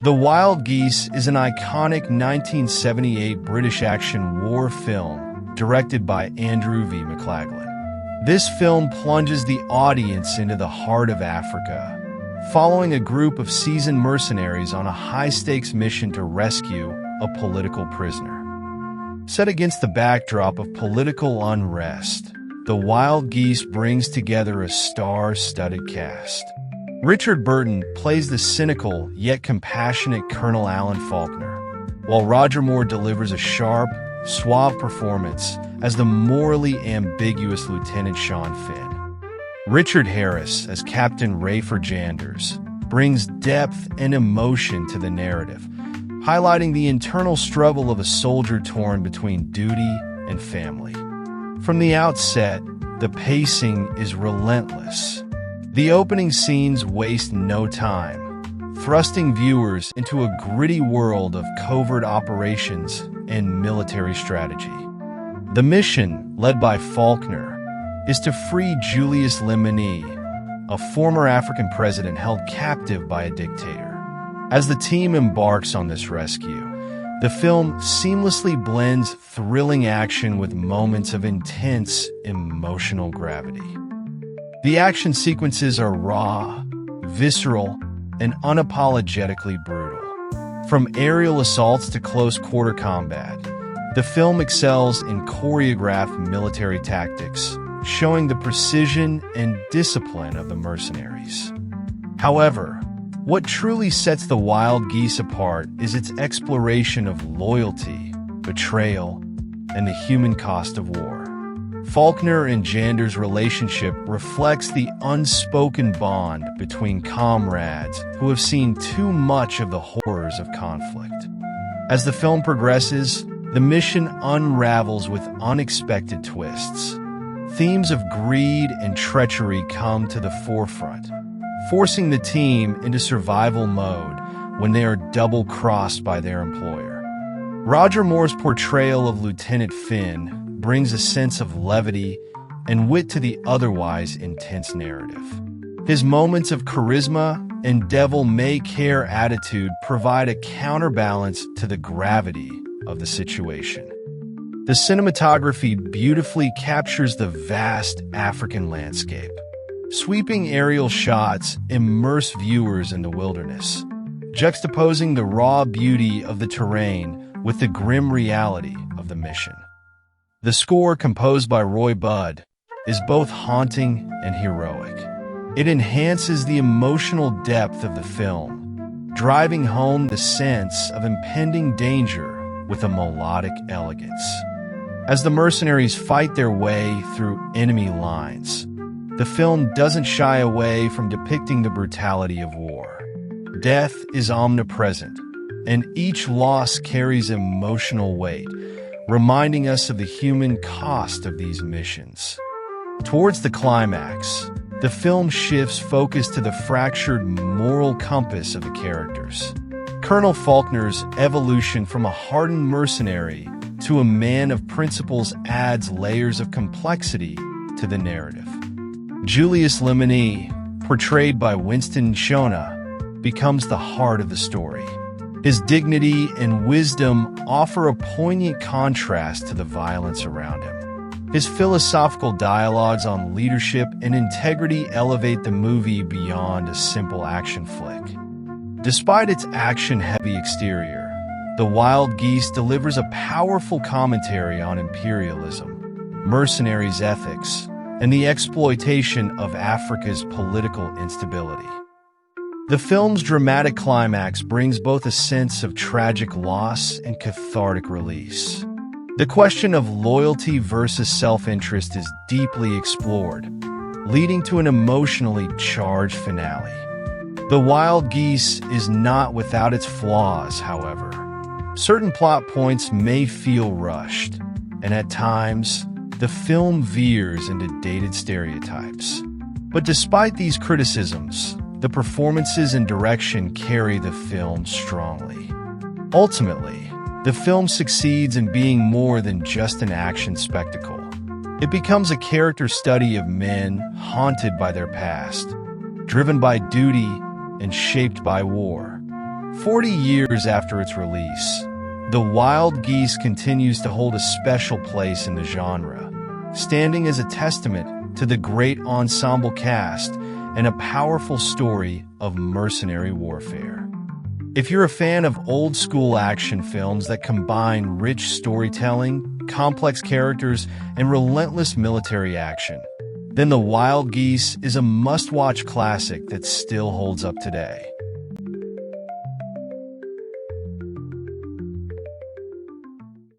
The Wild Geese is an iconic 1978 British action war film directed by Andrew V. McLaglen. This film plunges the audience into the heart of Africa, following a group of seasoned mercenaries on a high-stakes mission to rescue a political prisoner. Set against the backdrop of political unrest, The Wild Geese brings together a star-studded cast. Richard Burton plays the cynical yet compassionate Colonel Alan Faulkner, while Roger Moore delivers a sharp, suave performance as the morally ambiguous Lieutenant Sean Finn. Richard Harris, as Captain Rayford Janders, brings depth and emotion to the narrative, highlighting the internal struggle of a soldier torn between duty and family. From the outset, the pacing is relentless. The opening scenes waste no time, thrusting viewers into a gritty world of covert operations and military strategy. The mission, led by Faulkner, is to free Julius Limbani, a former African president held captive by a dictator. As the team embarks on this rescue, the film seamlessly blends thrilling action with moments of intense emotional gravity. The action sequences are raw, visceral, and unapologetically brutal. From aerial assaults to close-quarter combat, the film excels in choreographed military tactics, showing the precision and discipline of the mercenaries. However, what truly sets The Wild Geese apart is its exploration of loyalty, betrayal, and the human cost of war. Faulkner and Janders' relationship reflects the unspoken bond between comrades who have seen too much of the horrors of conflict. As the film progresses, the mission unravels with unexpected twists. Themes of greed and treachery come to the forefront, forcing the team into survival mode when they are double-crossed by their employer. Roger Moore's portrayal of Lieutenant Finn brings a sense of levity and wit to the otherwise intense narrative. His moments of charisma and devil-may-care attitude provide a counterbalance to the gravity of the situation. The cinematography beautifully captures the vast African landscape. Sweeping aerial shots immerse viewers in the wilderness, juxtaposing the raw beauty of the terrain with the grim reality of the mission. The score, composed by Roy Budd, is both haunting and heroic. It enhances the emotional depth of the film, driving home the sense of impending danger with a melodic elegance. As the mercenaries fight their way through enemy lines, the film doesn't shy away from depicting the brutality of war. Death is omnipresent, and each loss carries emotional weight, reminding us of the human cost of these missions. Towards the climax, the film shifts focus to the fractured moral compass of the characters. Colonel Faulkner's evolution from a hardened mercenary to a man of principles adds layers of complexity to the narrative. Julius Limbani, portrayed by Winston Shona, becomes the heart of the story. His dignity and wisdom offer a poignant contrast to the violence around him. His philosophical dialogues on leadership and integrity elevate the movie beyond a simple action flick. Despite its action-heavy exterior, The Wild Geese delivers a powerful commentary on imperialism, mercenaries' ethics, and the exploitation of Africa's political instability. The film's dramatic climax brings both a sense of tragic loss and cathartic release. The question of loyalty versus self-interest is deeply explored, leading to an emotionally charged finale. The Wild Geese is not without its flaws, however. Certain plot points may feel rushed, and at times, the film veers into dated stereotypes. But despite these criticisms, the performances and direction carry the film strongly. Ultimately, the film succeeds in being more than just an action spectacle. It becomes a character study of men haunted by their past, driven by duty and shaped by war. 40 years after its release, The Wild Geese continues to hold a special place in the genre, standing as a testament to the great ensemble cast and a powerful story of mercenary warfare. If you're a fan of old-school action films that combine rich storytelling, complex characters, and relentless military action, then The Wild Geese is a must-watch classic that still holds up today.